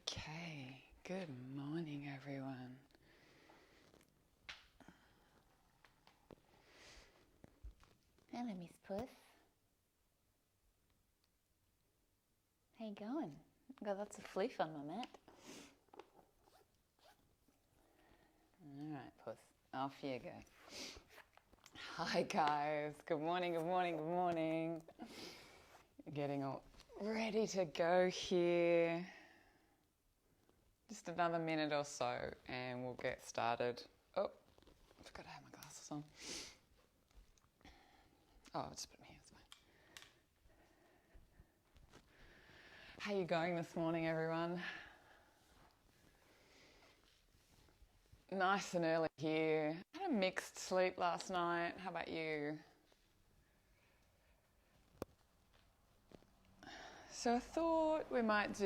Okay, good morning everyone. Hello, Miss Puss. How you going? I've got lots of fleece on my mat. Alright, Puss, off you go. Hi guys, good morning, good morning, good morning. Getting all ready to go here. Just another minute or so and we'll get started. Oh, I forgot to have my glasses on. Oh, I'll just put them here, it's fine. How are you going this morning, everyone? Nice and early here. I had a mixed sleep last night. How about you? So I thought we might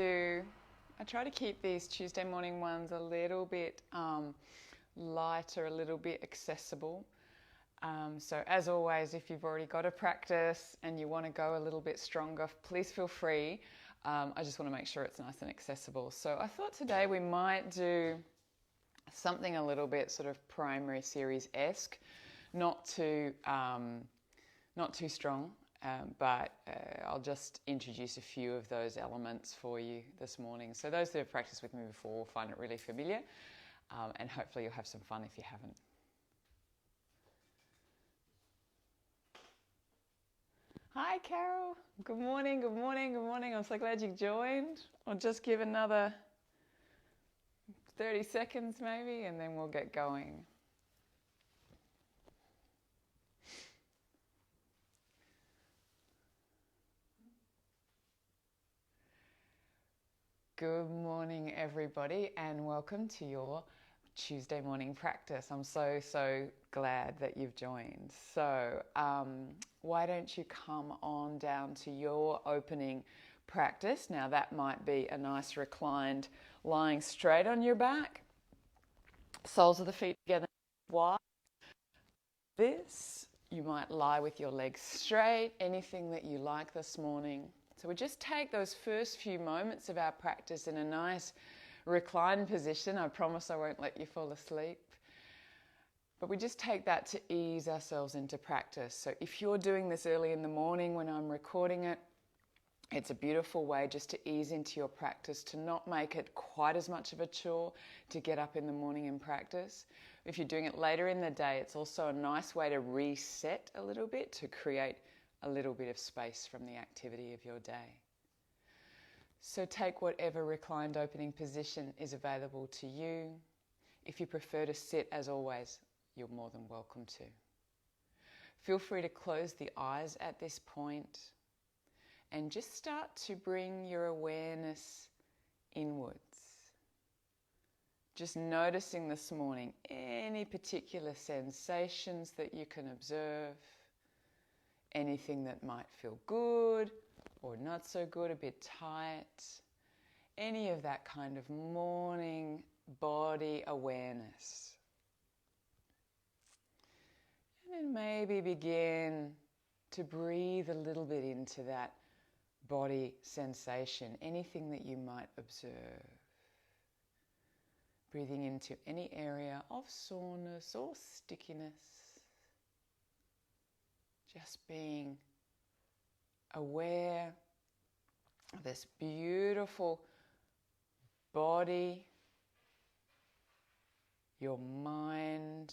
I try to keep these Tuesday morning ones a little bit lighter, a little bit accessible. So as always, if you've already got a practice and you want to go a little bit stronger, please feel free. I just want to make sure it's nice and accessible. So I thought today we might do something a little bit sort of primary series-esque, not too strong. But I'll just introduce a few of those elements for you this morning. So those that have practiced with me before will find it really familiar, and hopefully you'll have some fun if you haven't. Hi Carol, good morning, good morning, good morning. I'm so glad you joined. I'll just give another 30 seconds maybe and then we'll get going. Good morning everybody and welcome to your Tuesday morning practice. I'm so glad that you've joined. So why don't you come on down to your opening practice. Now that might be a nice reclined lying straight on your back, soles of the feet together wide. This, you might lie with your legs straight, anything that you like this morning. So we just take those first few moments of our practice in a nice reclined position. I promise I won't let you fall asleep. But we just take that to ease ourselves into practice. So if you're doing this early in the morning when I'm recording it, it's a beautiful way just to ease into your practice, to not make it quite as much of a chore to get up in the morning and practice. If you're doing it later in the day, it's also a nice way to reset a little bit, to create a little bit of space from the activity of your day. So take whatever reclined opening position is available to you. If you prefer to sit, as always, you're more than welcome to. Feel free to close the eyes at this point and just start to bring your awareness inwards. Just noticing this morning any particular sensations that you can observe, anything that might feel good or not so good, a bit tight, any of that kind of morning body awareness. And then maybe begin to breathe a little bit into that body sensation, anything that you might observe. Breathing into any area of soreness or stickiness. Just being aware of this beautiful body, your mind,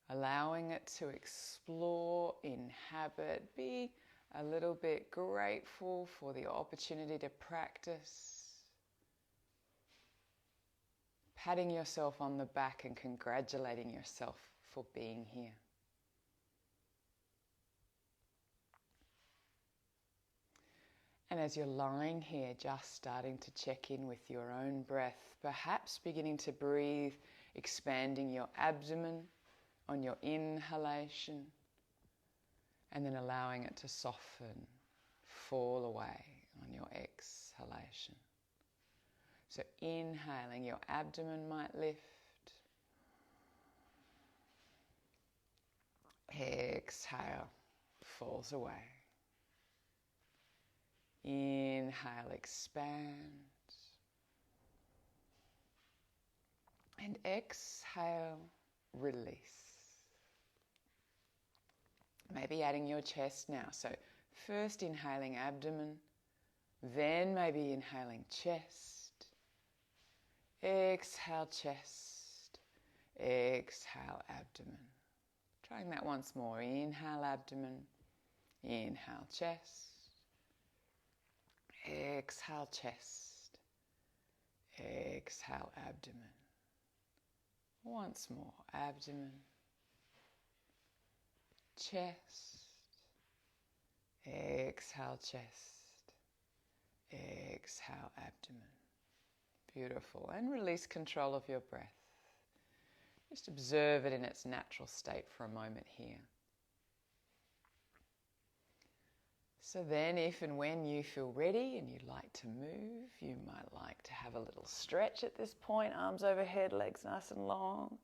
allowing it to explore, inhabit, be a little bit grateful for the opportunity to practice. Patting yourself on the back and congratulating yourself for being here. And as you're lying here, just starting to check in with your own breath, perhaps beginning to breathe, expanding your abdomen on your inhalation, and then allowing it to soften, fall away on your exhalation. So inhaling, your abdomen might lift. Exhale, falls away. Inhale, expand. And exhale, release. Maybe adding your chest now. So first inhaling abdomen, then maybe inhaling chest. Exhale chest, exhale abdomen. Trying that once more. Inhale abdomen, inhale chest, exhale chest, exhale abdomen. Once more, abdomen, chest, exhale chest, exhale abdomen. Beautiful. And release control of your breath. Just observe it in its natural state for a moment here. So then if and when you feel ready and you'd like to move, you might like to have a little stretch at this point, arms overhead, legs nice and long.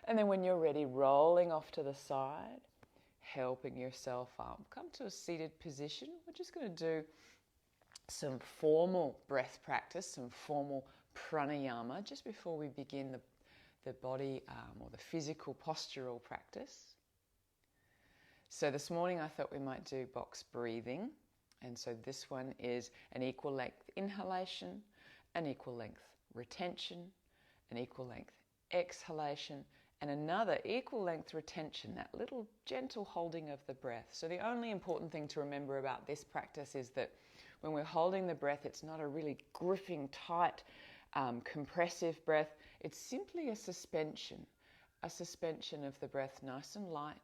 And then when you're ready, rolling off to the side, helping yourself up. Come to a seated position. We're just going to do some formal breath practice, some formal pranayama just before we begin the body or the physical postural practice. So this morning I thought we might do box breathing, and so this one is an equal length inhalation, an equal length retention, an equal length exhalation, and another equal length retention, that little gentle holding of the breath. So the only important thing to remember about this practice is that when we're holding the breath, it's not a really gripping, tight, compressive breath. It's simply a suspension of the breath, nice and light,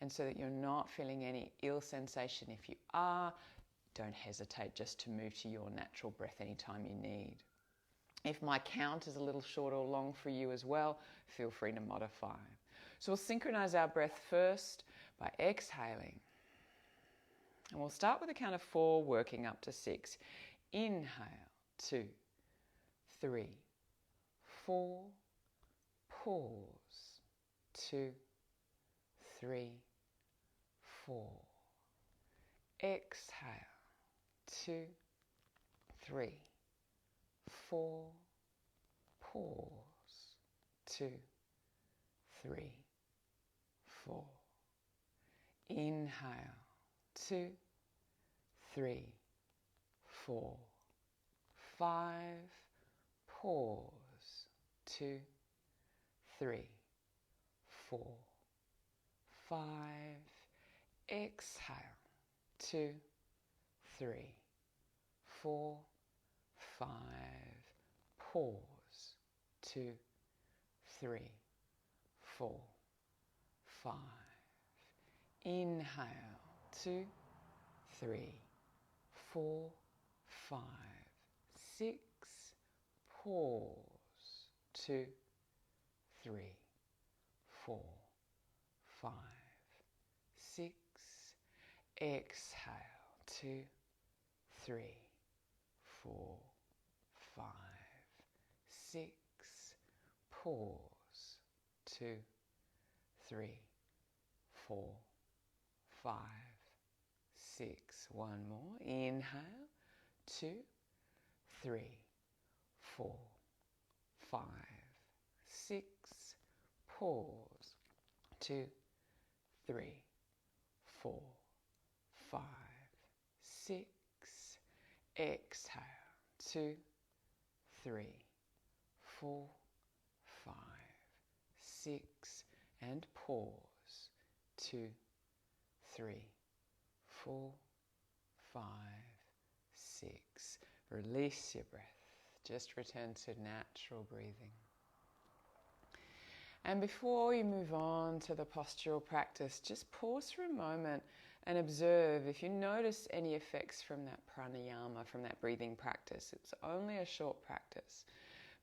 and so that you're not feeling any ill sensation. If you are, don't hesitate just to move to your natural breath anytime you need. If my count is a little short or long for you as well, feel free to modify. So we'll synchronize our breath first by exhaling. And we'll start with a count of 4, working up to 6. Inhale, 2, 3, 4, pause, 2, 3, 4. Exhale, 2, 3, 4, pause, 2, 3, 4. Inhale, 2, 3, 4, 5. Pause, 2, 3, 4, 5. Exhale, 2, 3, 4, 5. Pause, 2, 3, 4, 5. Inhale, 2, 3, 4, 5, 6. Pause, 2, 3, 4, 5, 6. Exhale, 2, 3, 4, 5, 6. Pause, 2, 3, 4, 5, 6. One more. Inhale, 2, 3, 4, 5, 6. Pause, 2, 3, 4, 5, 6. Exhale, 2, 3, 4, 5, 6. And pause, 2, 3, 4, 5, 6. Release your breath. Just return to natural breathing. And before you move on to the postural practice, just pause for a moment and observe if you notice any effects from that pranayama, from that breathing practice. It's only a short practice,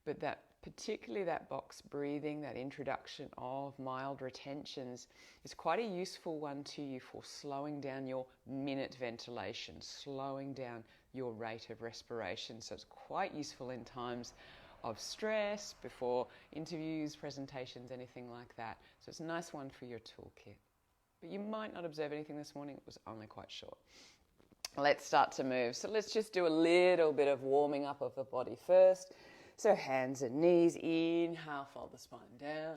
but particularly that box breathing, that introduction of mild retentions, is quite a useful one to you for slowing down your minute ventilation, slowing down your rate of respiration. So it's quite useful in times of stress, before interviews, presentations, anything like that. So it's a nice one for your toolkit. But you might not observe anything this morning. It was only quite short. Let's start to move. So let's just do a little bit of warming up of the body first. So hands and knees, inhale, fold the spine down.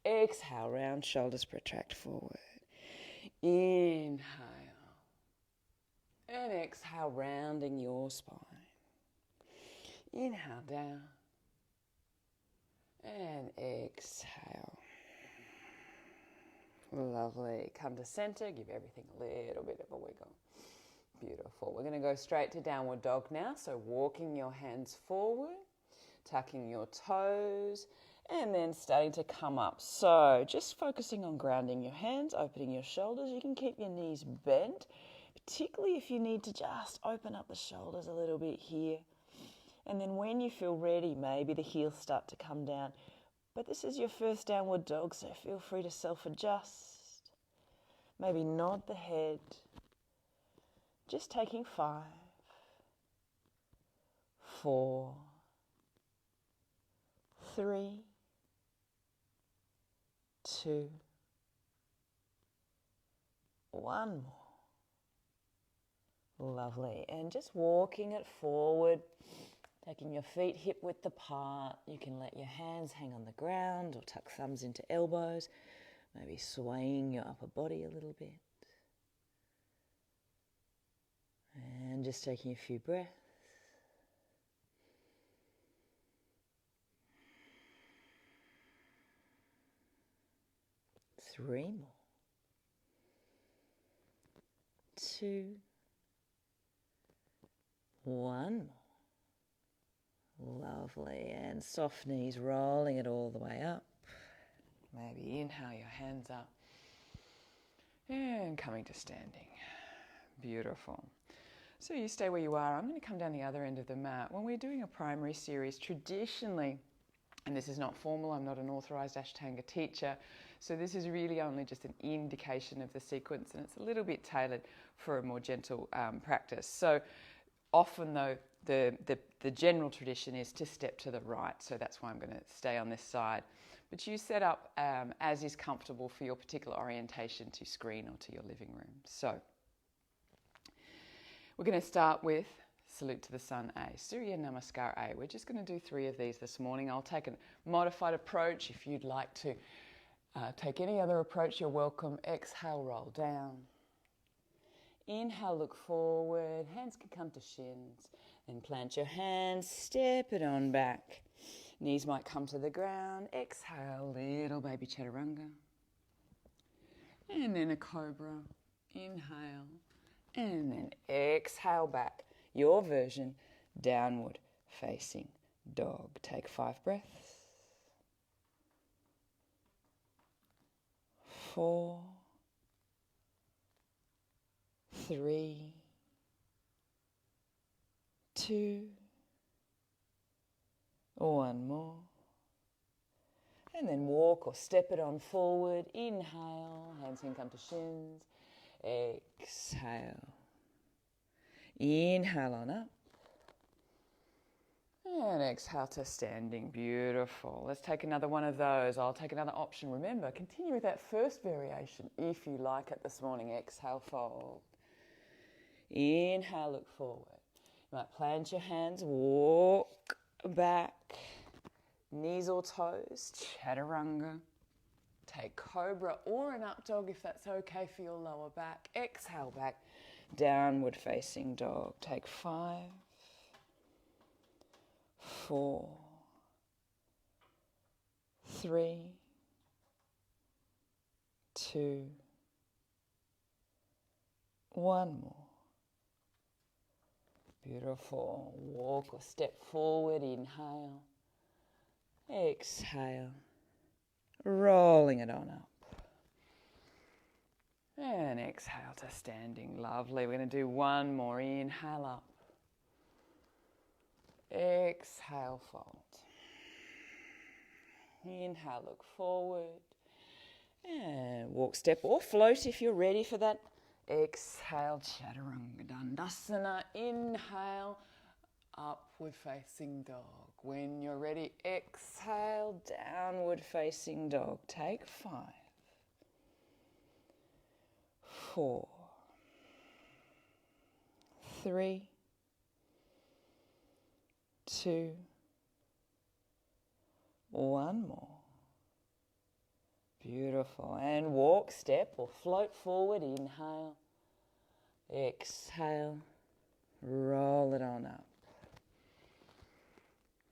Exhale, round shoulders, protract forward. Inhale. And exhale, rounding your spine. Inhale down. And exhale. Lovely. Come to center, give everything a little bit of a wiggle. Beautiful. We're going to go straight to downward dog now. So walking your hands forward, tucking your toes, and then starting to come up. So just focusing on grounding your hands, opening your shoulders. You can keep your knees bent, particularly if you need to just open up the shoulders a little bit here. And then when you feel ready, maybe the heels start to come down. But this is your first downward dog, so feel free to self-adjust. Maybe nod the head. Just taking 5, 4, 3, 2, 1 more. Lovely. And just walking it forward, taking your feet hip width apart. You can let your hands hang on the ground or tuck thumbs into elbows, maybe swaying your upper body a little bit. And just taking a few breaths. Three more. 2, 1 more. Lovely. And soft knees, rolling it all the way up. Maybe inhale your hands up. And coming to standing. Beautiful. So you stay where you are. I'm going to come down the other end of the mat. When we're doing a primary series, traditionally, and this is not formal, I'm not an authorized Ashtanga teacher, so this is really only just an indication of the sequence, and it's a little bit tailored for a more gentle practice. So often, though, the general tradition is to step to the right, so that's why I'm going to stay on this side. But you set up as is comfortable for your particular orientation to screen or to your living room. So we're going to start with Salute to the Sun A, Surya Namaskar A. We're just going to do 3 of these this morning. I'll take a modified approach. If you'd like to take any other approach, you're welcome. Exhale, roll down. Inhale, look forward. Hands can come to shins. Then plant your hands, step it on back. Knees might come to the ground. Exhale, little baby chaturanga. And then a cobra. Inhale. And then exhale back. Your version, downward facing dog. Take 5 breaths. 4, 3, 2, 1 more. And then walk or step it on forward. Inhale, hands can come to shins. Exhale. Inhale on up. And exhale to standing. Beautiful. Let's take another one of those. I'll take another option. Remember, continue with that first variation if you like it this morning. Exhale, fold. Inhale, look forward. You might plant your hands, walk back. Knees or toes, chaturanga. Take cobra or an up dog if that's okay for your lower back. Exhale back, downward facing dog. Take 5, 4, 3, 2, 1 more. Beautiful. Walk or step forward, inhale. Exhale. Rolling it on up. And exhale to standing. Lovely. We're going to do 1 more. Inhale up. Exhale, fold. Inhale, look forward. And walk, step or float if you're ready for that. Exhale, chaturanga dandasana. Inhale, upward facing dog. When you're ready, exhale, downward facing dog. Take 5, 4, 3, 2, One more. Beautiful. And walk, step, or float forward. Inhale. Exhale. Roll it on up.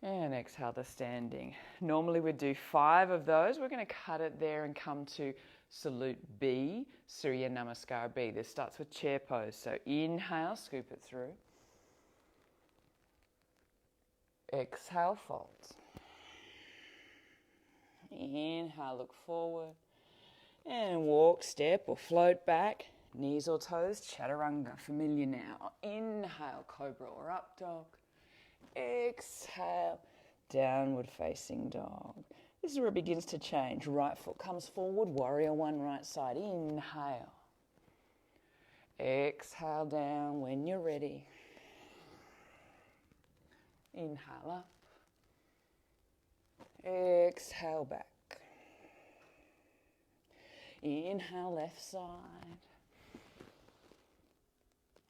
And exhale to standing. Normally we'd do 5 of those. We're going to cut it there and come to Salute B, Surya Namaskar B. This starts with chair pose. So inhale, scoop it through. Exhale, fold. Inhale, look forward. And walk, step, or float back. Knees or toes, chaturanga. Familiar now. Inhale, cobra or up dog. Exhale, downward facing dog. This is where it begins to change. Right foot comes forward, warrior one, right side. Inhale. Exhale down when you're ready. Inhale up. Exhale back. Inhale left side.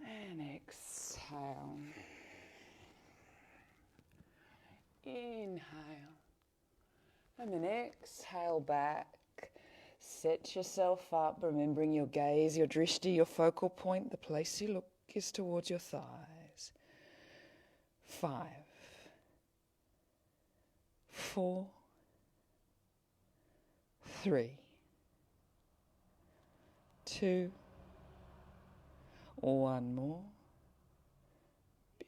And exhale. Inhale. And then exhale back. Set yourself up, remembering your gaze, your drishti, your focal point, the place you look is towards your thighs. 5, 4, 3, 2, 1 more.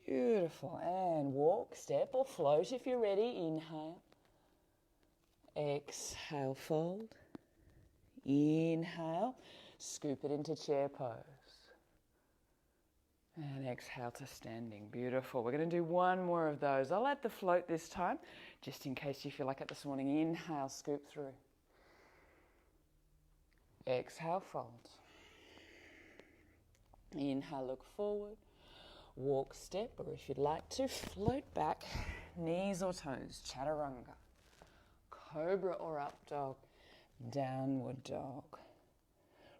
Beautiful. And walk, step, or float if you're ready. Inhale. Exhale, fold. Inhale. Scoop it into chair pose. And exhale to standing. Beautiful. We're going to do 1 more of those. I'll add the float this time, just in case you feel like it this morning. Inhale, scoop through. Exhale, fold. Inhale, look forward. Walk, step, or if you'd like to, float back. Knees or toes, chaturanga. Cobra or up dog. Downward dog.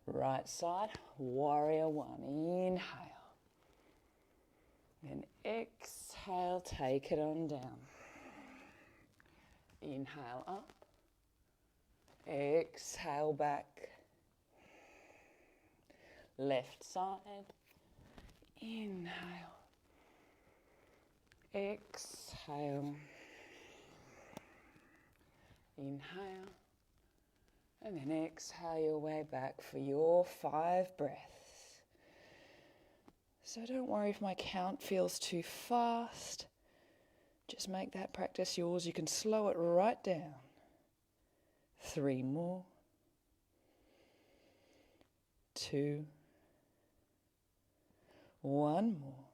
Right side, warrior one. Inhale. And exhale, take it on down. Inhale up. Exhale back. Left side. Inhale. Exhale. Inhale. And then exhale your way back for your 5 breaths. So don't worry if my count feels too fast. Just make that practice yours. You can slow it right down. 3 more. 2. 1 more.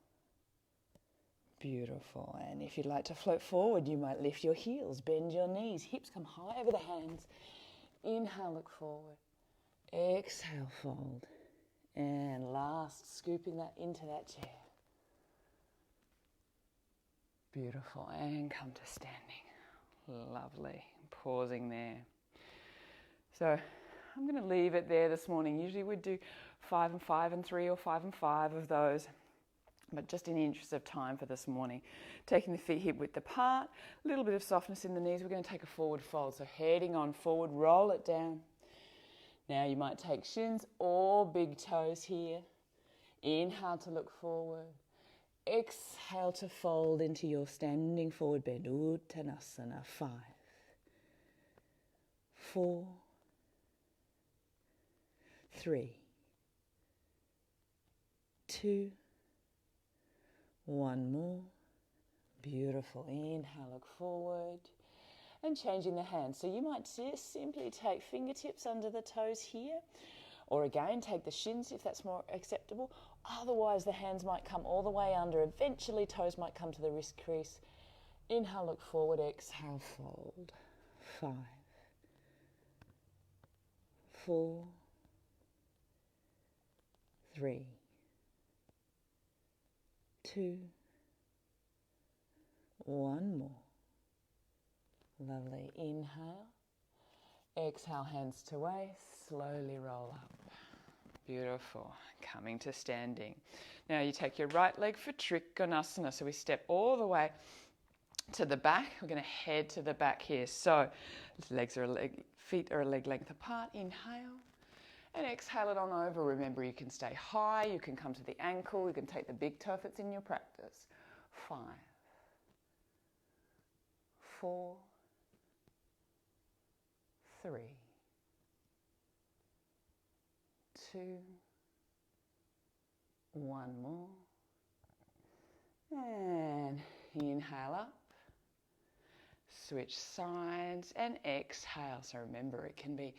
Beautiful. And if you'd like to float forward, you might lift your heels, bend your knees, hips come high over the hands. Inhale, look forward. Exhale, fold. And last, scooping that into that chair. Beautiful. And come to standing. Lovely. Pausing there. So I'm going to leave it there this morning. Usually we'd do 5 and 5 and 3 or 5 and 5 of those. But just in the interest of time for this morning, taking the feet hip width apart, a little bit of softness in the knees. We're going to take a forward fold. So heading on forward, roll it down. Now you might take shins or big toes here. Inhale to look forward. Exhale to fold into your standing forward bend. Uttanasana. 5, 4, 3, 2, 1 more. Beautiful. Inhale, look forward. And changing the hands. So you might just simply take fingertips under the toes here. Or again, take the shins if that's more acceptable. Otherwise, the hands might come all the way under. Eventually, toes might come to the wrist crease. Inhale, look forward. Exhale, fold. 5, 4, 3, 2, 1 more. Lovely. Inhale. Exhale, hands to waist. Slowly roll up. Beautiful. Coming to standing. Now you take your right leg for Trikonasana. So we step all the way to the back. We're going to head to the back here. So feet are a leg length apart. Inhale. And exhale it on over. Remember, you can stay high. You can come to the ankle. You can take the big toe if it's in your practice. 5, 4, 3, 2, 1 more. And inhale up. Switch sides and exhale. So remember, it can be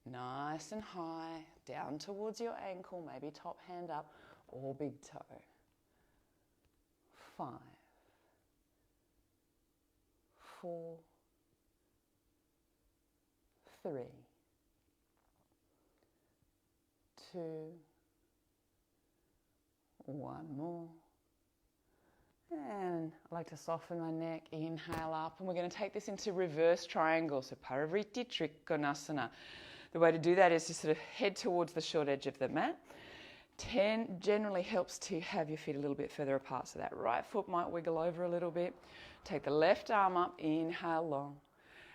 nice and high, down towards your ankle, maybe top hand up or big toe. 5, 4, 3, 2, 1 more. And I like to soften my neck, inhale up, and we're going to take this into reverse triangle, so Parivriti Trikonasana. The way to do that is to sort of head towards the short edge of the mat. 10 generally helps to have your feet a little bit further apart, so that right foot might wiggle over a little bit. Take the left arm up, inhale long,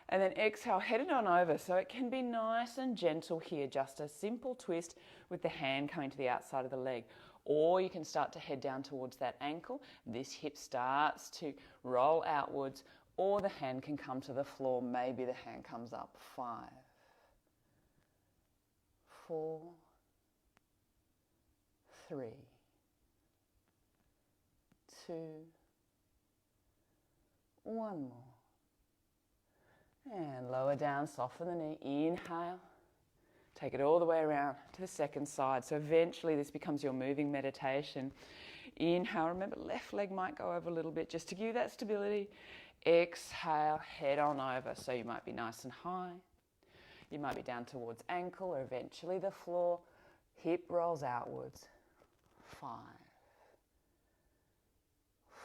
and then exhale, head it on over, so it can be nice and gentle here, just a simple twist with the hand coming to the outside of the leg. Or you can start to head down towards that ankle. This hip starts to roll outwards, or the hand can come to the floor. Maybe the hand comes up. 5, 4, 3, 2, 1 more. And lower down, soften the knee. Inhale. Take it all the way around to the second side. So eventually this becomes your moving meditation. Inhale, remember left leg might go over a little bit just to give you that stability. Exhale, head on over. So you might be nice and high. You might be down towards ankle or eventually the floor. Hip rolls outwards. 5,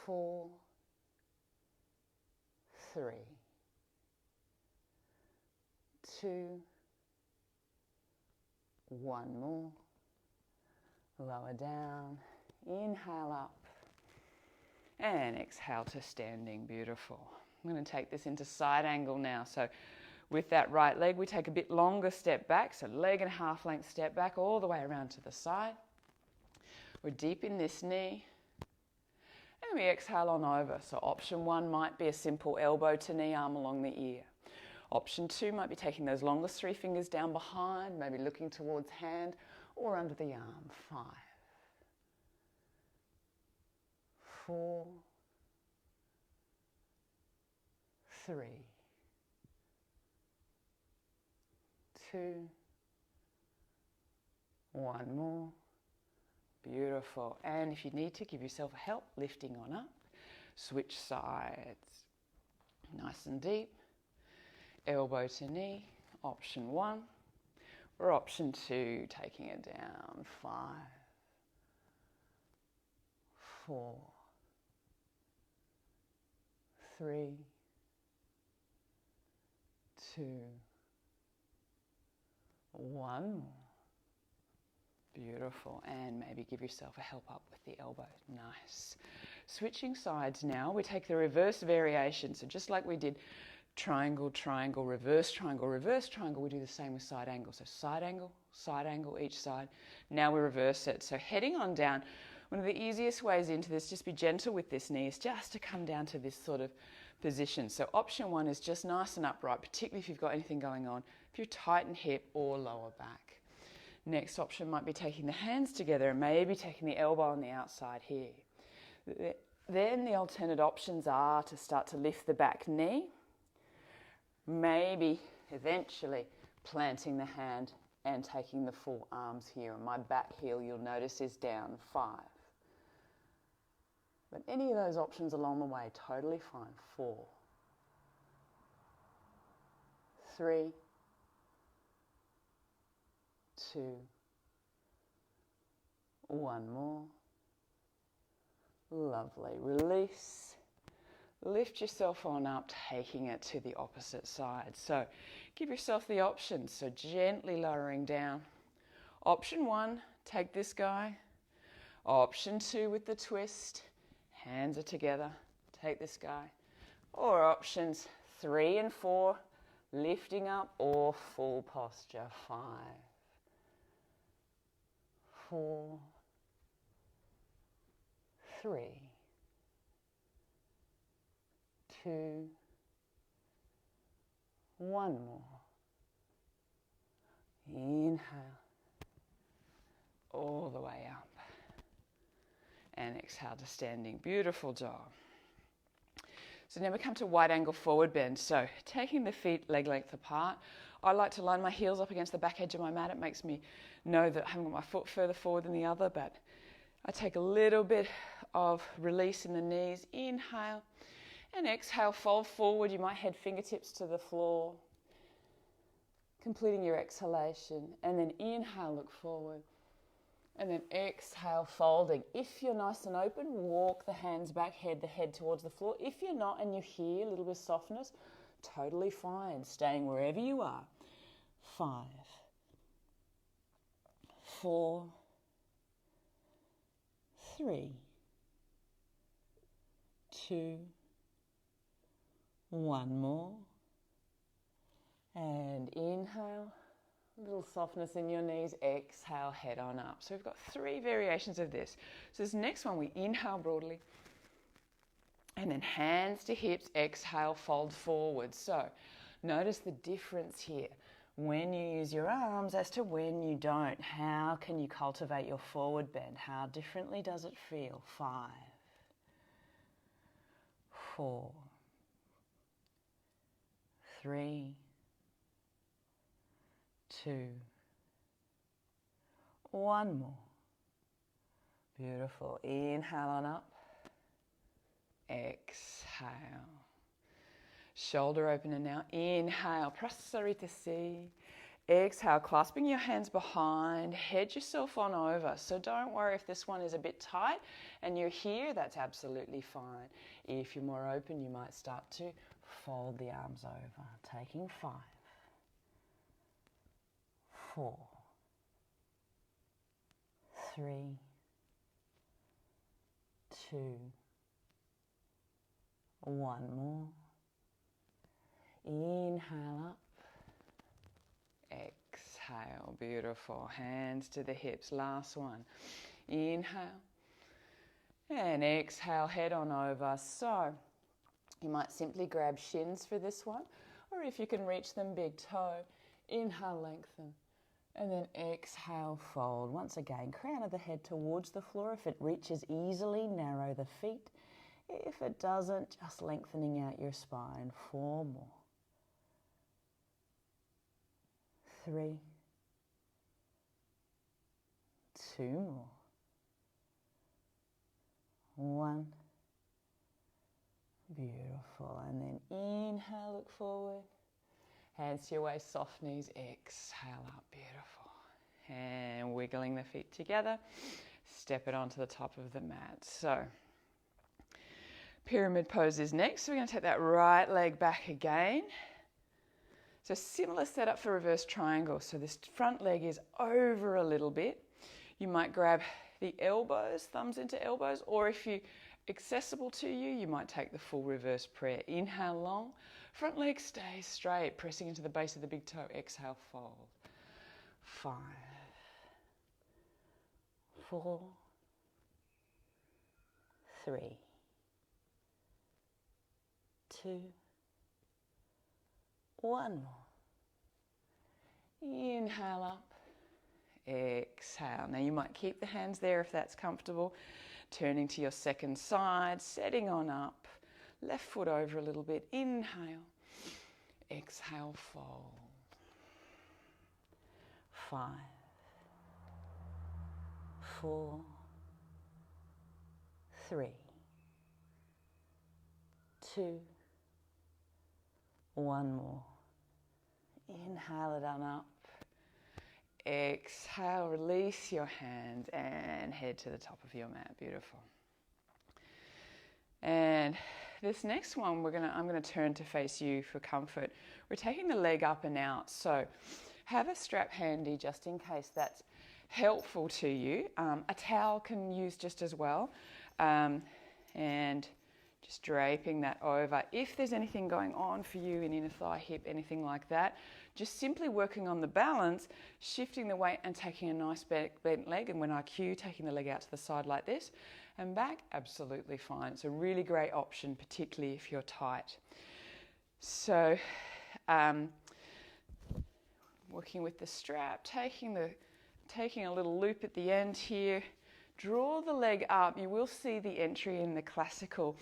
4, 3, 2, 1 more. Lower down. Inhale up. And exhale to standing. Beautiful. I'm going to take this into side angle now. So with that right leg, we take a bit longer step back. So leg and half length step back all the way around to the side. We're deep in this knee. And we exhale on over. So option 1 might be a simple elbow to knee, arm along the ear. Option 2 might be taking those longest 3 fingers down behind, maybe looking towards hand or under the arm. 5, 4, 3, 2, 1 more. Beautiful. And if you need to, give yourself a help, lifting on up. Switch sides. Nice and deep. Elbow to knee, option 1, or option 2, taking it down. 5, 4, 3, 2, 1 more. Beautiful. And maybe give yourself a help up with the elbow. Nice. Switching sides now, we take the reverse variation. So just like we did triangle, triangle, reverse triangle, reverse triangle, we do the same with side angle. So side angle each side. Now we reverse it. So heading on down, one of the easiest ways into this, just be gentle with this knee, is just to come down to this sort of position. So option 1 is just nice and upright, particularly if you've got anything going on, if you're tight in hip or lower back. Next option might be taking the hands together and maybe taking the elbow on the outside here. Then the alternate options are to start to lift the back knee, maybe eventually planting the hand and taking the full arms here. And my back heel, you'll notice, is down. 5. But any of those options along the way, totally fine. 4, 3, 2, 1 more. Lovely. Release. Lift yourself on up, taking it to the opposite side. So give yourself the options. So gently lowering down. Option 1, take this guy. Option 2 with the twist. Hands are together. Take this guy. Or options 3 and 4, lifting up or full posture. 5, 4, 3, 2, 1 more. Inhale all the way up. And exhale to standing. Beautiful job. So now we come to wide angle forward bend. So taking the feet leg length apart. I like to line my heels up against the back edge of my mat. It makes me know that I haven't got my foot further forward than the other, but I take a little bit of release in the knees. Inhale and exhale, fold forward. You might head fingertips to the floor, completing your exhalation. And then inhale, look forward. And then exhale, folding. If you're nice and open, walk the hands back, head the head towards the floor. If you're not and you're here, a little bit of softness, totally fine. Staying wherever you are. 5, 4, 3, 2, 1 more. And inhale. A little softness in your knees, exhale, head on up. So we've got 3 variations of this. So this next one, we inhale broadly, and then hands to hips, exhale, fold forward. So notice the difference here. When you use your arms as to when you don't. How can you cultivate your forward bend? How differently does it feel? 5, 4, 3, 2, 1 more. Beautiful. Inhale on up. Exhale. Shoulder opener now. Inhale. Prasarita Si. Exhale. Clasping your hands behind. Head yourself on over. So don't worry if this one is a bit tight and you're here. That's absolutely fine. If you're more open, you might start to fold the arms over. Taking 5, 4, 3, 2, 1 more. Inhale up. Exhale. Beautiful. Hands to the hips. Last one. Inhale. And exhale. Head on over. So you might simply grab shins for this one. Or if you can reach them, big toe. Inhale, lengthen. And then exhale, fold. Once again, crown of the head towards the floor. If it reaches easily, narrow the feet. If it doesn't, just lengthening out your spine. 4 more. 3, 2 more. 1. Beautiful. And then inhale, look forward. Hands to your waist, soft knees, exhale up, beautiful. And wiggling the feet together, step it onto the top of the mat. So, pyramid pose is next. So we're going to take that right leg back again. So similar setup for reverse triangle. So this front leg is over a little bit. You might grab the elbows, thumbs into elbows, or if you accessible to you, you might take the full reverse prayer. Inhale long, front leg stays straight, pressing into the base of the big toe. Exhale, fold. 5, 4, 3, 2, 1 more. Inhale up. Exhale. Now you might keep the hands there if that's comfortable. Turning to your second side, setting on up. Left foot over a little bit. Inhale. Exhale, fold. 5, 4, 3, 2, 1 more. Inhale it on up. Exhale, release your hands and head to the top of your mat. Beautiful. And this next one, I'm going to turn to face you for comfort. We're taking the leg up and out. So have a strap handy just in case that's helpful to you. A towel can use just as well. And Just draping that over. If there's anything going on for you in inner thigh, hip, anything like that, just simply working on the balance, shifting the weight and taking a nice bent leg. And when I cue, taking the leg out to the side like this and back, absolutely fine. It's a really great option, particularly if you're tight. So working with the strap, taking a little loop at the end here. Draw the leg up. You will see the entry in the classical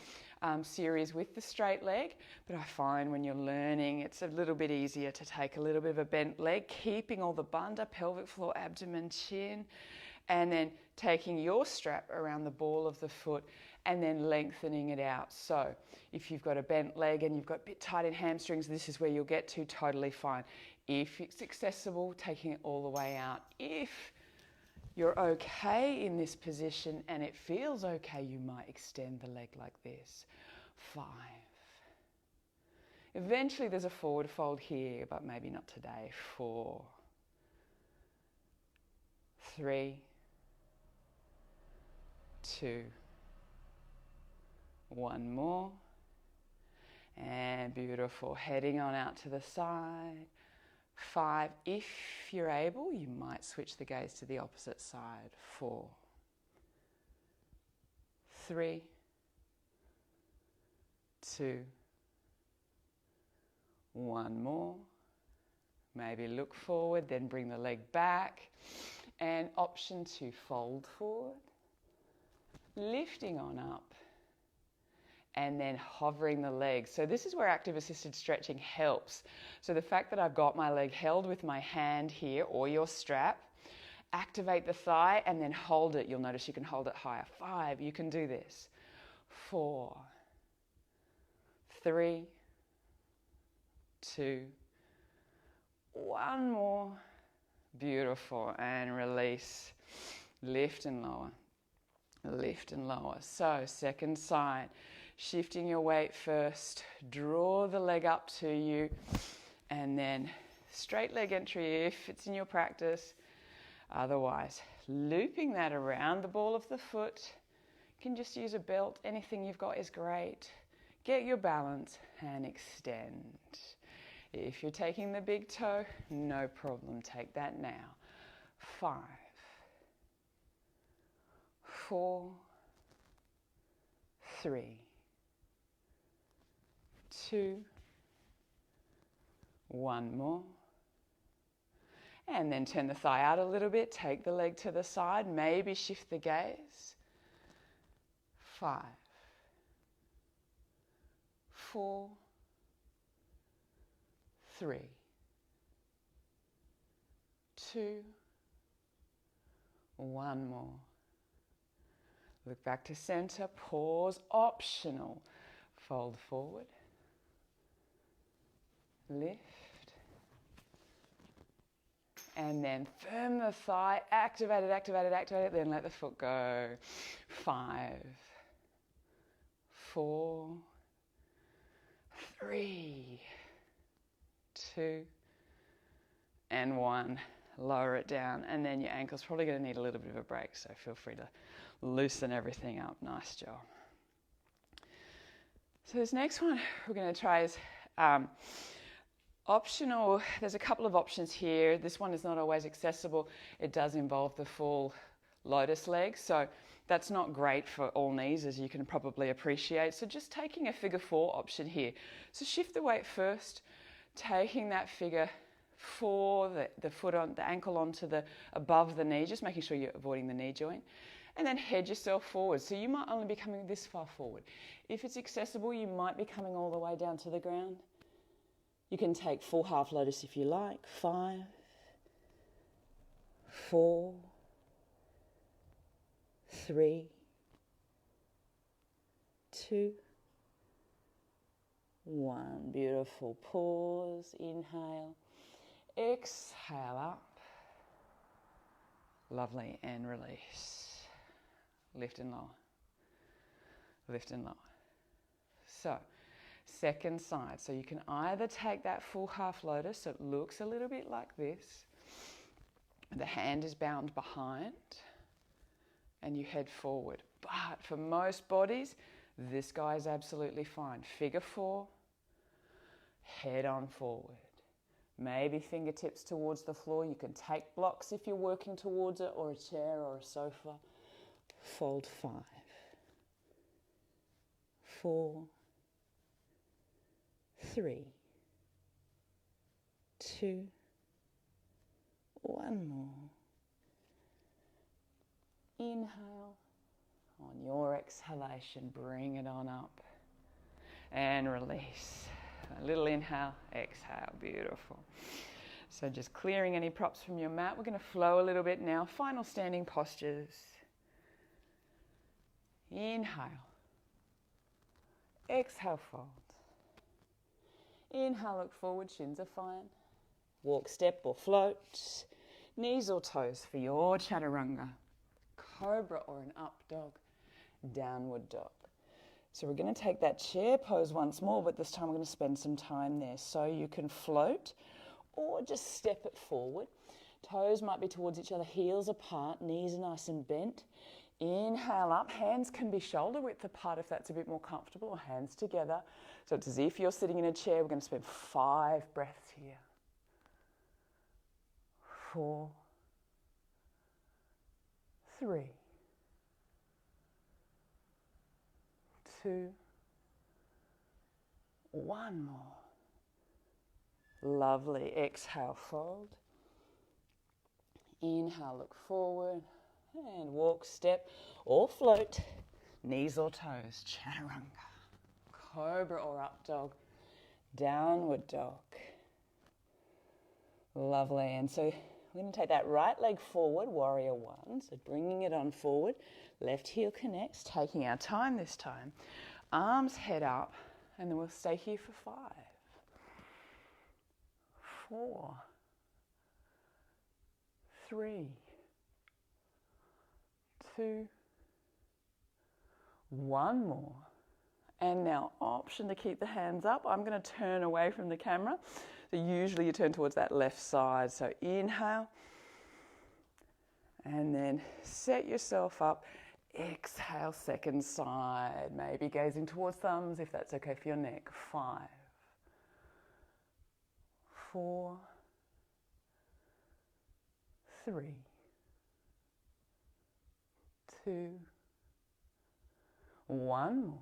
series with the straight leg, but I find when you're learning it's a little bit easier to take a little bit of a bent leg, keeping all the bandha, pelvic floor, abdomen, chin, and then taking your strap around the ball of the foot and then lengthening it out. So if you've got a bent leg and you've got a bit tight in hamstrings, this is where you'll get to, totally fine. If it's accessible, taking it all the way out. If you're okay in this position and it feels okay, you might extend the leg like this. 5. Eventually there's a forward fold here, but maybe not today. 4. 3. 2. 1 more. And beautiful. Heading on out to the side. 5. If you're able, you might switch the gaze to the opposite side. 4. 3. 2. 1 more. Maybe look forward, then bring the leg back. And option 2, fold forward. Lifting on up. And then hovering the leg. So this is where active assisted stretching helps. So the fact that I've got my leg held with my hand here or your strap, activate the thigh and then hold it. You'll notice you can hold it higher. 5, you can do this. 4, 3, 2, 1 more. Beautiful. And release. Lift and lower. Lift and lower. So second side. Shifting your weight first, draw the leg up to you, and then straight leg entry if it's in your practice. Otherwise, looping that around the ball of the foot. You can just use a belt, anything you've got is great. Get your balance and extend. If you're taking the big toe, no problem, take that now. 5, 4, 3, 2, 1 more. And then turn the thigh out a little bit, take the leg to the side, maybe shift the gaze. 5, 4, 3, 2, 1 more. Look back to center, pause, optional. Fold forward. Lift. And then firm the thigh, activate it, activate it, activate it, then let the foot go. 5, 4, 3, 2, and 1. Lower it down, and then your ankle's probably going to need a little bit of a break, so feel free to loosen everything up. Nice job. So this next one we're going to try is optional. There's a couple of options here. This one is not always accessible. It does involve the full lotus leg, so that's not great for all knees, as you can probably appreciate. So just taking a figure 4 option here. So shift the weight first, taking that figure 4, the foot on the ankle onto the above the knee, just making sure you're avoiding the knee joint, and then head yourself forward. So you might only be coming this far forward. If it's accessible, you might be coming all the way down to the ground. You can take full half lotus if you like. 5, 4, 3, 2, 1. Beautiful. Pause, inhale, exhale up. Lovely, and release. Lift and lower. Lift and lower. So, second side. So you can either take that full half lotus, so it looks a little bit like this. The hand is bound behind and you head forward. But for most bodies, This guy is absolutely fine. Figure 4, head on forward. Maybe fingertips towards the floor. You can take blocks if you're working towards it, or a chair or a sofa. Fold 5, 4, 3, 2, 1 more. Inhale. On your exhalation, bring it on up and release. A little inhale, exhale, beautiful. So just clearing any props from your mat. We're going to flow a little bit now. Final standing postures. Inhale. Exhale, fold. Inhale, look forward, shins are fine. Walk, step or float. Knees or toes for your chaturanga. Cobra or an up dog. Downward dog. So we're going to take that chair pose once more, but this time we're going to spend some time there. So you can float or just step it forward. Toes might be towards each other, heels apart, knees are nice and bent. Inhale up, hands can be shoulder width apart if that's a bit more comfortable, or hands together. So it's as if you're sitting in a chair. We're going to spend 5 breaths here. 4, 3, 2, 1 more. Lovely. Exhale, fold. Inhale, look forward. And walk, step or float. Knees or toes. Chaturanga. Cobra or up dog. Downward dog. Lovely. And so we're going to take that right leg forward, warrior 1. So bringing it on forward. Left heel connects, taking our time this time. Arms head up, and then we'll stay here for 5, 4, 3, 2, 1 more. And now option to keep the hands up. I'm going to turn away from the camera. So usually you turn towards that left side. So inhale, and then set yourself up. Exhale, second side, maybe gazing towards thumbs if that's okay for your neck. 5, 4, 3, 2, 1 more.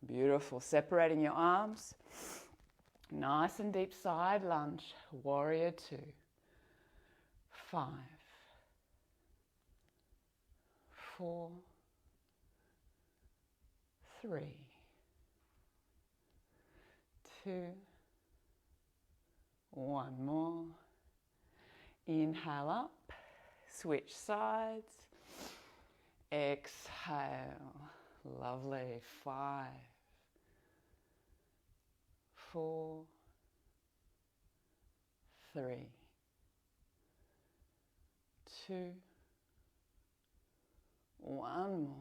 Beautiful. Separating your arms. Nice and deep side lunge. Warrior 2. 5, 4, 3, 2, 1 more. Inhale up, switch sides. Exhale. Lovely. 5, 4, 3, 2, 1 more.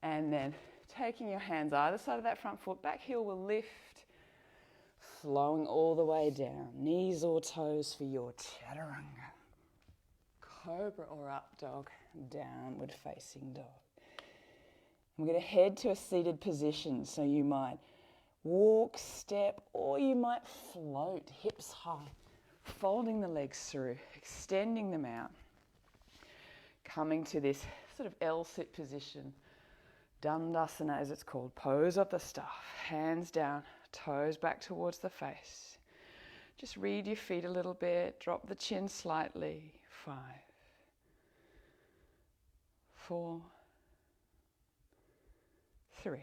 And then taking your hands either side of that front foot, back heel will lift, flowing all the way down. Knees or toes for your chaturanga. Cobra or up dog, downward facing dog. We're going to head to a seated position. So you might walk, step, or you might float, hips high, folding the legs through, extending them out. Coming to this sort of L-sit position, Dandasana as it's called, pose of the staff, hands down, toes back towards the face. Just read your feet a little bit, drop the chin slightly. 5, 4, 3,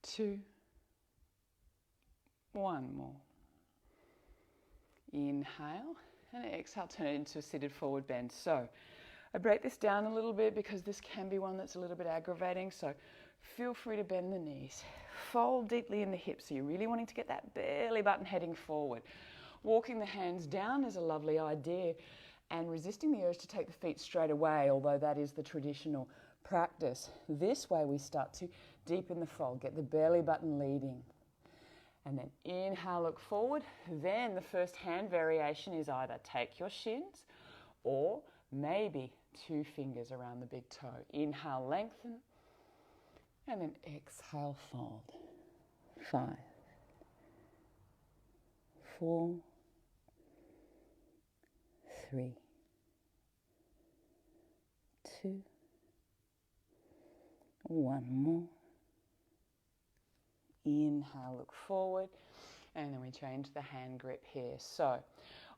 2, 1 more. Inhale. And exhale, turn it into a seated forward bend. So I break this down a little bit because this can be one that's a little bit aggravating. So feel free to bend the knees. Fold deeply in the hips. So you're really wanting to get that belly button heading forward. Walking the hands down is a lovely idea, and resisting the urge to take the feet straight away, although that is the traditional practice. This way we start to deepen the fold, get the belly button leading. And then inhale, look forward. Then the first hand variation is either take your shins or maybe 2 fingers around the big toe. Inhale, lengthen, and then exhale, fold. 5, 4, 3, 2, 1 more. Inhale, look forward, and then we change the hand grip here. So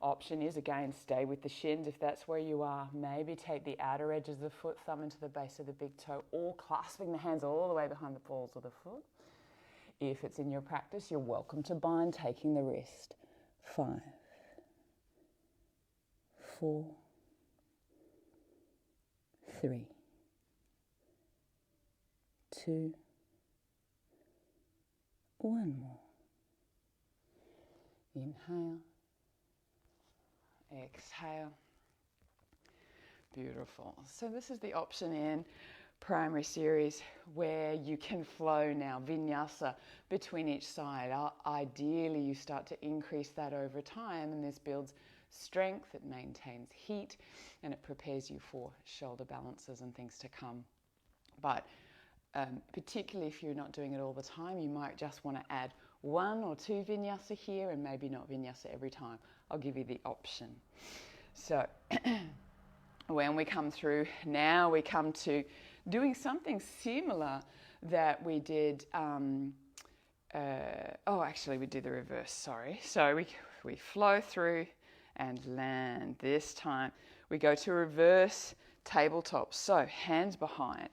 option is, again, stay with the shins if that's where you are. Maybe take the outer edges of the foot, thumb into the base of the big toe, or clasping the hands all the way behind the balls of the foot. If it's in your practice, you're welcome to bind, taking the wrist. 5, 4, 3, 2, 1 more. Inhale, exhale. Beautiful. So this is the option in primary series where you can flow now, vinyasa, between each side. Ideally, you start to increase that over time, and this builds strength, it maintains heat, and it prepares you for shoulder balances and things to come. But particularly if you're not doing it all the time, you might just want to add 1 or 2 vinyasa here and maybe not vinyasa every time. I'll give you the option. So when we come through, now we come to doing something similar that we did, actually we did the reverse, sorry. So we flow through and land. This time we go to reverse tabletop. So hands behind,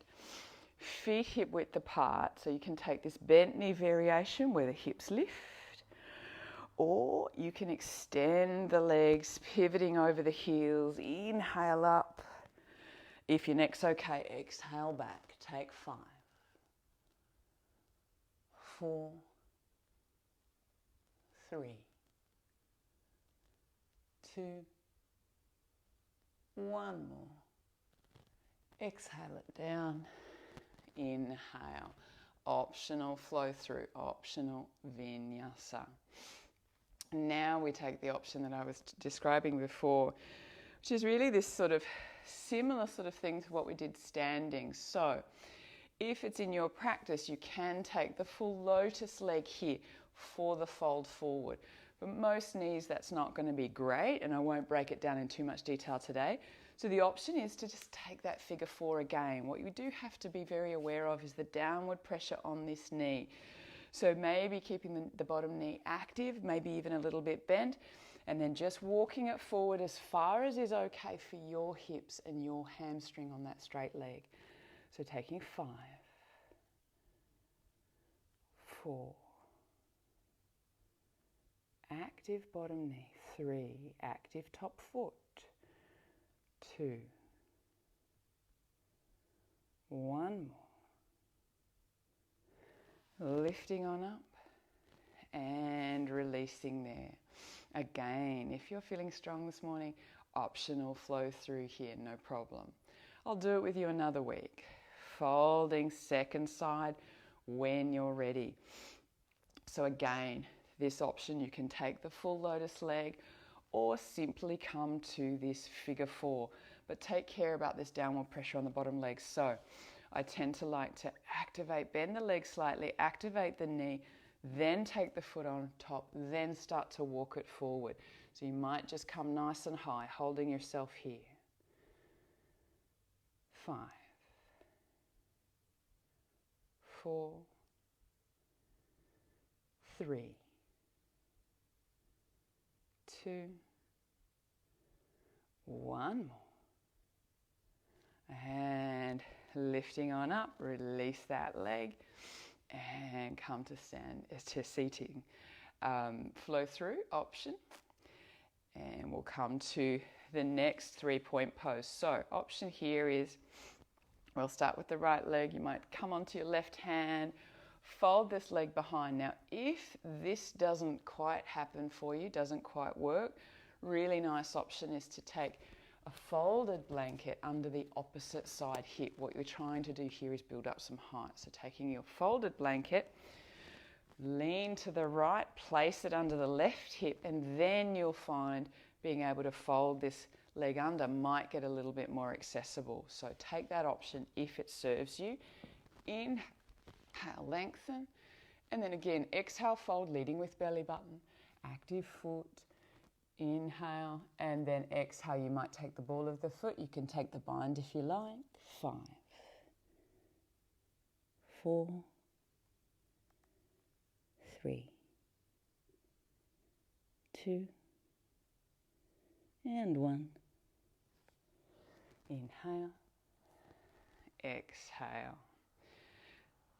feet hip width apart. So you can take this bent knee variation where the hips lift, or you can extend the legs, pivoting over the heels. Inhale up. If your neck's okay, exhale back. Take 5, 4, 3, 2, 1 more. Exhale it down. Inhale. Optional flow through, optional vinyasa. Now we take the option that I was describing before, which is really this sort of similar sort of thing to what we did standing. So if it's in your practice, you can take the full lotus leg here for the fold forward. For most knees, that's not going to be great, and I won't break it down in too much detail today. So the option is to just take that figure 4 again. What you do have to be very aware of is the downward pressure on this knee. So maybe keeping the bottom knee active, maybe even a little bit bent, and then just walking it forward as far as is okay for your hips and your hamstring on that straight leg. So taking 5, 4, active bottom knee, 3, active top foot, 2, 1 more, lifting on up and releasing there. Again, if you're feeling strong this morning, optional flow through here, no problem. I'll do it with you another week. Folding second side when you're ready. So again, this option, you can take the full lotus leg or simply come to this figure 4. But take care about this downward pressure on the bottom leg. So I tend to like to activate, bend the leg slightly, activate the knee, then take the foot on top, then start to walk it forward. So you might just come nice and high, holding yourself here. 5, 4, 3, 2, 1 more. And lifting on up, release that leg and come to seating. Flow through option, and we'll come to the next 3-point pose. So option here is, we'll start with the right leg. You might come onto your left hand, fold this leg behind. Now, if this doesn't quite happen for you, doesn't quite work, really nice option is to take a folded blanket under the opposite side hip. What you're trying to do here is build up some height. So taking your folded blanket, lean to the right, place it under the left hip, and then you'll find being able to fold this leg under might get a little bit more accessible. So take that option if it serves you. Inhale, lengthen. And then again, exhale, fold, leading with belly button. Active foot. Inhale, and then exhale. You might take the ball of the foot. You can take the bind if you like. 5, 4, 3, 2, and 1. Inhale, exhale.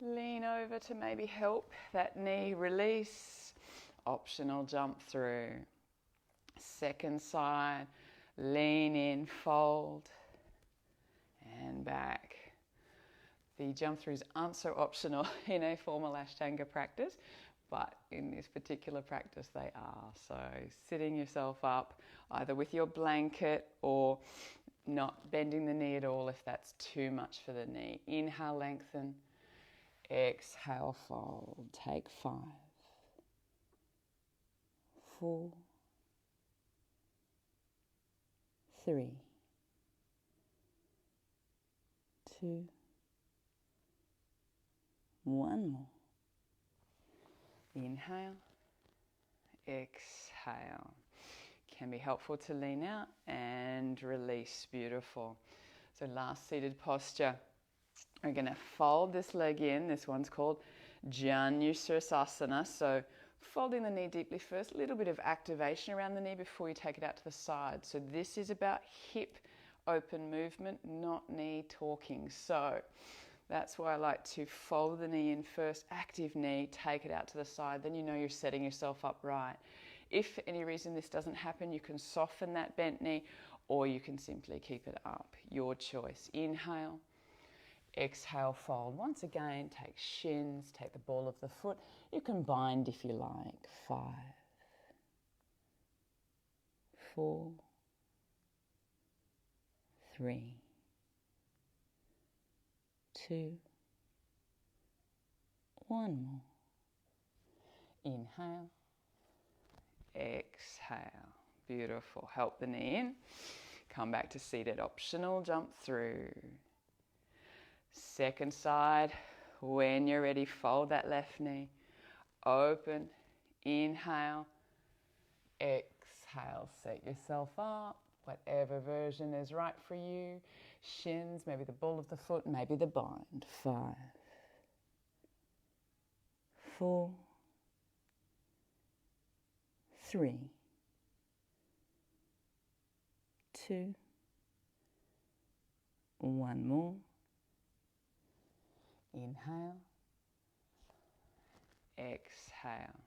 Lean over to maybe help that knee release. Optional jump through. Second side, lean in, fold, and back. The jump throughs aren't so optional in a formal Ashtanga practice, but in this particular practice they are. So sitting yourself up either with your blanket or not bending the knee at all if that's too much for the knee. Inhale, lengthen. Exhale, fold. Take 5, 4, 3, 2, 1 more. Inhale, exhale. Can be helpful to lean out and release. Beautiful. So last seated posture. We're going to fold this leg in. This one's called Janusirsasana. So folding the knee deeply first, a little bit of activation around the knee before you take it out to the side. So this is about hip open movement, not knee talking. So that's why I like to fold the knee in first, active knee, take it out to the side, then you know you're setting yourself up right. If for any reason this doesn't happen, you can soften that bent knee or you can simply keep it up. Your choice. Inhale, exhale, fold. Once again, take shins, take the ball of the foot. You can bind if you like. 5, 4, 3, 2, 1 more. Inhale, exhale. Beautiful. Help the knee in. Come back to seated. Optional jump through. Second side. When you're ready, fold that left knee. Open. Inhale. Exhale. Set yourself up. Whatever version is right for you. Shins, maybe the ball of the foot, maybe the bind. 5, 4, 3, 2, 1 more. Inhale, exhale.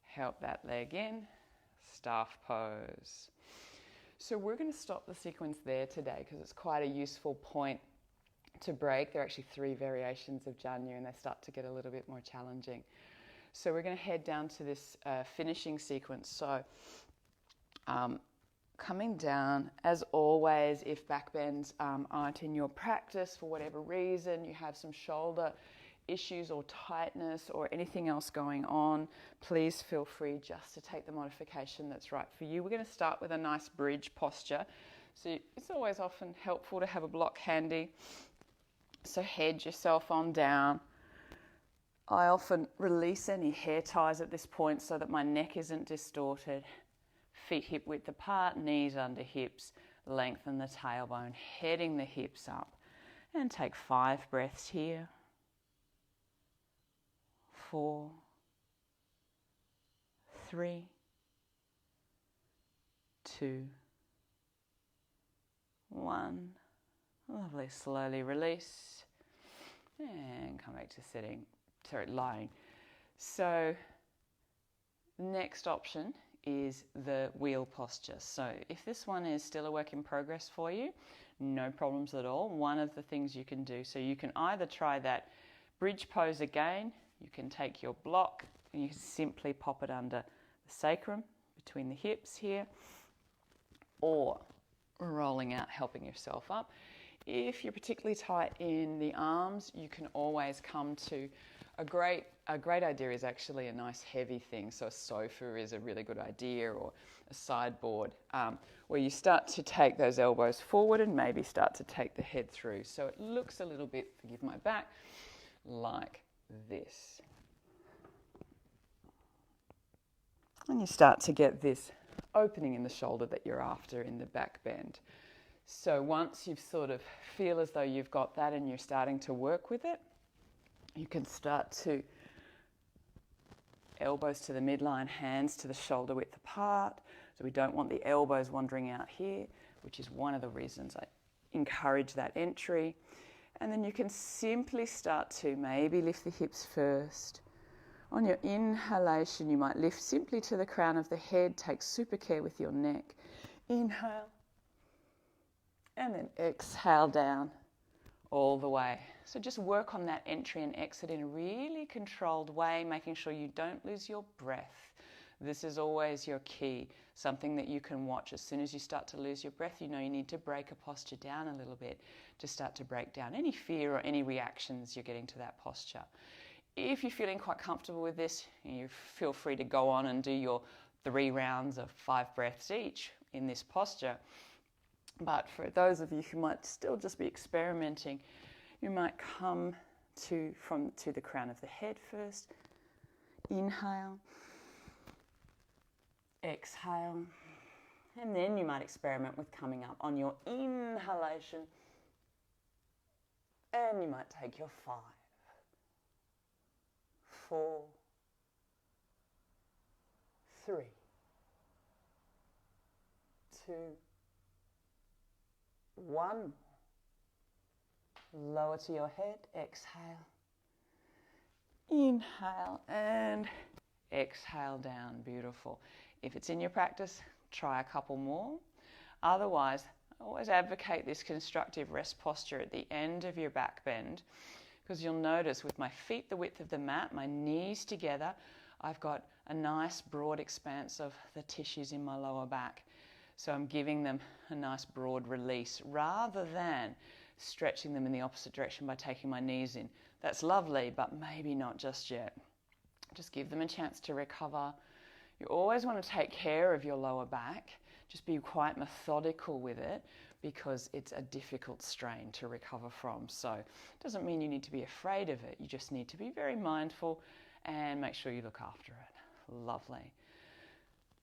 Help that leg in, staff pose. So we're going to stop the sequence there today because it's quite a useful point to break. There are actually 3 variations of Janu and they start to get a little bit more challenging. So we're going to head down to this finishing sequence. So coming down, as always, if back bends aren't in your practice for whatever reason, you have some shoulder issues or tightness or anything else going on, please feel free just to take the modification that's right for you. We're going to start with a nice bridge posture. So it's always often helpful to have a block handy. So head yourself on down. I often release any hair ties at this point so that my neck isn't distorted. Feet hip width apart, knees under hips, lengthen the tailbone, heading the hips up. And take 5 breaths here. 4, 3, 2, 1. Lovely. Slowly release and come back to lying. So next option is the wheel posture. So if this one is still a work in progress for you, no problems at all. One of the things you can do, so you can either try that bridge pose again. You can take your block and you can simply pop it under the sacrum between the hips here, or rolling out, helping yourself up. If you're particularly tight in the arms, you can always come to a great a great idea is actually a nice heavy thing. So a sofa is a really good idea, or a sideboard, where you start to take those elbows forward and maybe start to take the head through. So it looks a little bit, forgive my back, like this. And you start to get this opening in the shoulder that you're after in the back bend. So once you've sort of feel as though you've got that and you're starting to work with it, you can start to elbows to the midline, hands to the shoulder width apart. So we don't want the elbows wandering out here, which is one of the reasons I encourage that entry. And then you can simply start to maybe lift the hips first. On your inhalation, you might lift simply to the crown of the head. Take super care with your neck. Inhale. And then exhale down all the way. So just work on that entry and exit in a really controlled way, making sure you don't lose your breath. This is always your key, something that you can watch. As soon as you start to lose your breath, you know you need to break a posture down a little bit to start to break down any fear or any reactions you're getting to that posture. If you're feeling quite comfortable with this, you feel free to go on and do your 3 rounds of 5 breaths each in this posture. But for those of you who might still just be experimenting, you might come to the crown of the head first. Inhale. Exhale. And then you might experiment with coming up on your inhalation. And you might take your 5, 4, 3, 2, 1. Lower to your head, exhale. Inhale and exhale down, beautiful. If it's in your practice, try a couple more. Otherwise, always advocate this constructive rest posture at the end of your back bend, because you'll notice with my feet the width of the mat, my knees together, I've got a nice broad expanse of the tissues in my lower back. So I'm giving them a nice broad release rather than stretching them in the opposite direction by taking my knees in. That's lovely, but maybe not just yet. Just give them a chance to recover. You always want to take care of your lower back. Just be quite methodical with it, because it's a difficult strain to recover from. So it doesn't mean you need to be afraid of it. You just need to be very mindful and make sure you look after it. Lovely.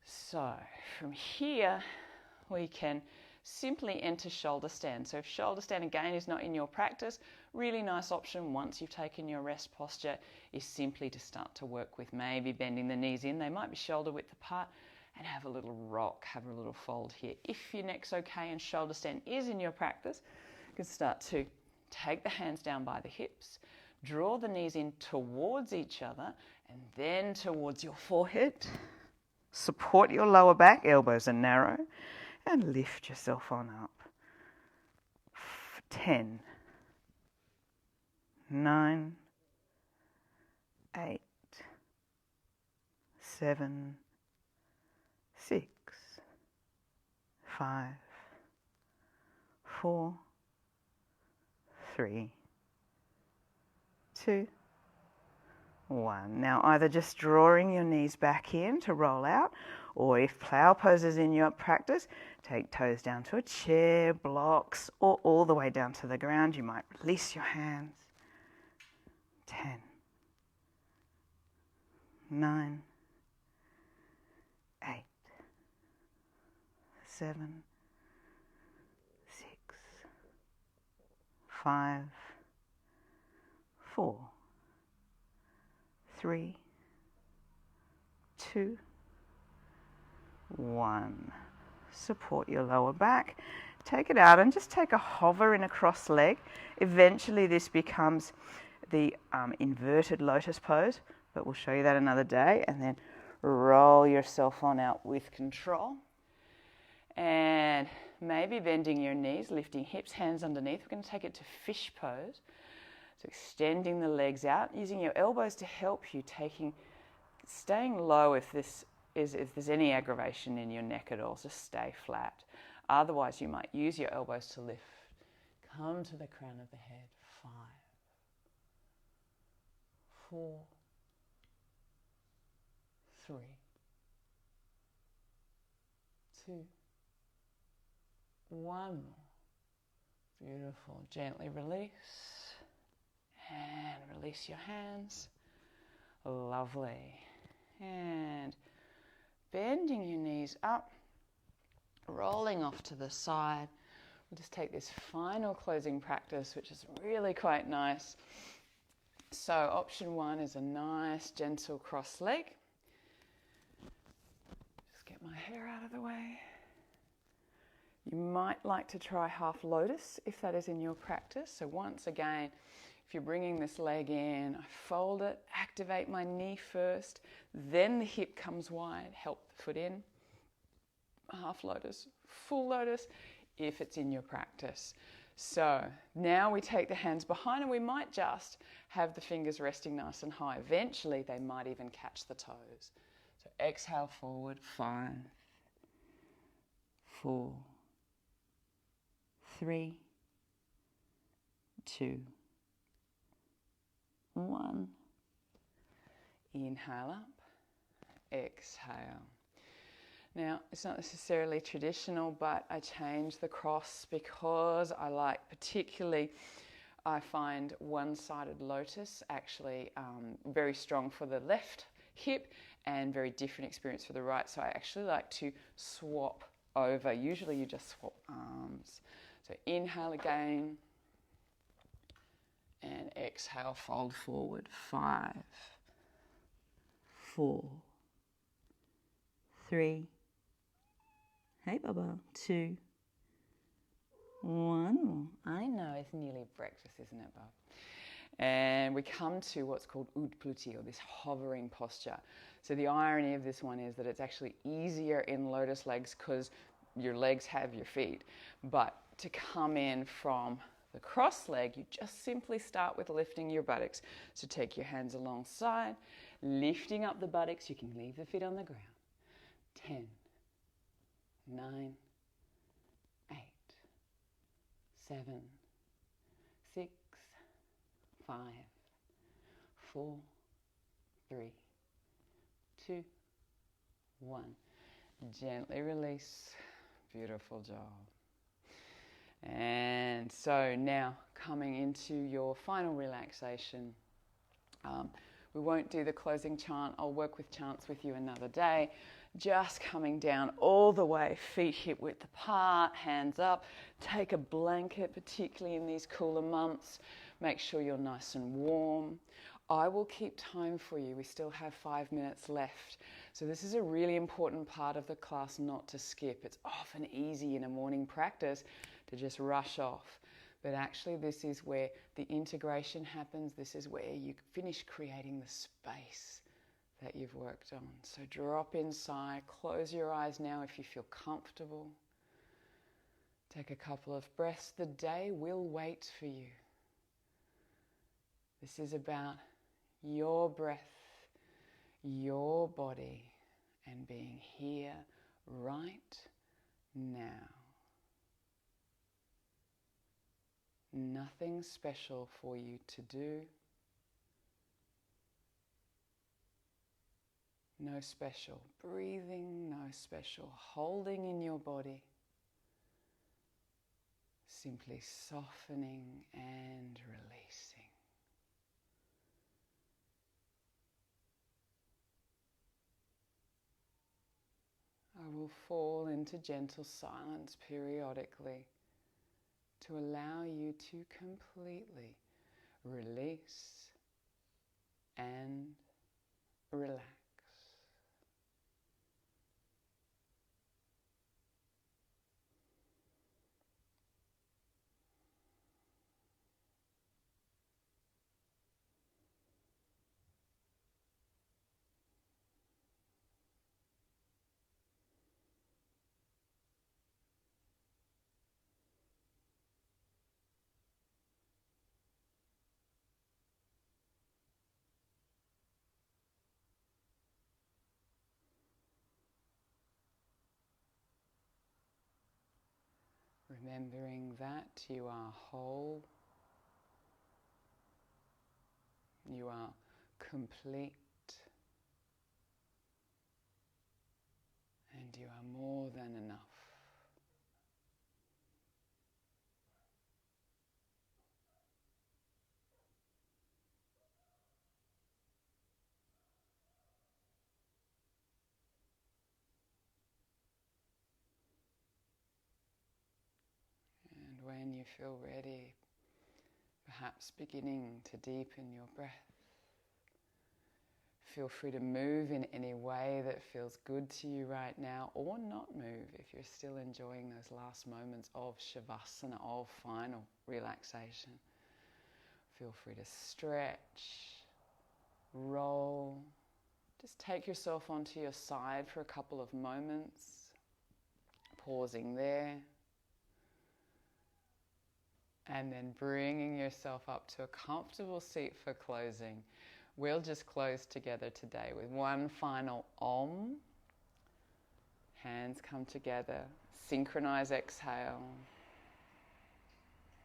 So from here, we can simply enter shoulder stand. So if shoulder stand again is not in your practice, really nice option once you've taken your rest posture is simply to start to work with maybe bending the knees in. They might be shoulder width apart, and have a little rock, have a little fold here. If your neck's okay and shoulder stand is in your practice, you can start to take the hands down by the hips, draw the knees in towards each other and then towards your forehead. Support your lower back, elbows are narrow, and lift yourself on up. 10, 9, 8, 7, 6, 5, 4, 3, 2, 1. Now either just drawing your knees back in to roll out, or if plow pose is in your practice, take toes down to a chair, blocks, or all the way down to the ground. You might release your hands. 10, 9, 8, 7, 6, 5, 4, 3, 2, 1. Support your lower back. Take it out and just take a hover in a cross leg. Eventually this becomes the inverted lotus pose, but we'll show you that another day. And then roll yourself on out with control. And maybe bending your knees, lifting hips, hands underneath. We're going to take it to fish pose. So extending the legs out, using your elbows to help you, staying low if there's any aggravation in your neck at all, just stay flat. Otherwise, you might use your elbows to lift. Come to the crown of the head. 5, 4, 3, 2, 1 more. Beautiful. Gently release and release your hands. Lovely. And bending your knees up, rolling off to the side. We'll just take this final closing practice, which is really quite nice. So option 1 is a nice gentle cross leg. Just get my hair out of the way. You might like to try half lotus if that is in your practice. So once again, if you're bringing this leg in, I fold it, activate my knee first, then the hip comes wide, help the foot in. Half lotus, full lotus, if it's in your practice. So now we take the hands behind and we might just have the fingers resting nice and high. Eventually they might even catch the toes. So exhale forward, 5, 4, 3, 2, 1. Inhale up, exhale. Now, it's not necessarily traditional, but I change the cross because I like particularly, I find one-sided lotus actually very strong for the left hip and very different experience for the right. So I actually like to swap over. Usually you just swap arms. So inhale again and exhale, fold forward. 5, 4, 3, hey Baba, 2, 1 more. I know it's nearly breakfast, isn't it, Bob? And we come to what's called Utpluti, or this hovering posture. So the irony of this one is that it's actually easier in lotus legs because your legs have your feet. But to come in from the cross leg, you just simply start with lifting your buttocks. So take your hands alongside, lifting up the buttocks. You can leave the feet on the ground. 10, 9, 8, 7, 6, 5, 4, 3, 2, 1. Gently release. Beautiful job. And so now coming into your final relaxation. We won't do the closing chant. I'll work with chants with you another day. Just coming down all the way, feet hip width apart, hands up. Take a blanket, particularly in these cooler months. Make sure you're nice and warm. I will keep time for you. We still have 5 minutes left. So this is a really important part of the class not to skip. It's often easy in a morning practice to just rush off. But actually this is where the integration happens. This is where you finish creating the space that you've worked on. So drop inside, close your eyes now if you feel comfortable. Take a couple of breaths. The day will wait for you. This is about your breath, your body, and being here right now. Nothing special for you to do. No special breathing, no special holding in your body. Simply softening and releasing. I will fall into gentle silence periodically to allow you to completely release and relax. Remembering that you are whole, you are complete, And you are more than enough. And when you feel ready, perhaps beginning to deepen your breath, feel free to move in any way that feels good to you right now, or not move if you're still enjoying those last moments of Shavasana, of final relaxation. Feel free to stretch, roll. Just take yourself onto your side for a couple of moments, pausing there. And then bringing yourself up to a comfortable seat for closing. We'll just close together today with one final Om. Hands come together. Synchronize exhale.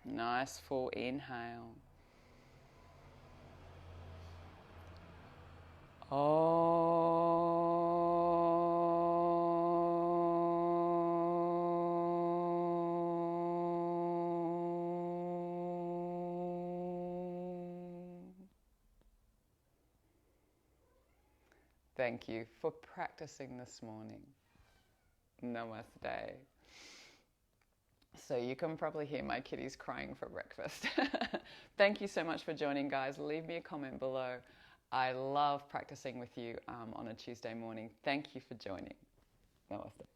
Nice full inhale. Om. Thank you for practicing this morning. Namaste. So you can probably hear my kitties crying for breakfast. Thank you so much for joining, guys. Leave me a comment below. I love practicing with you on a Tuesday morning. Thank you for joining. Namaste.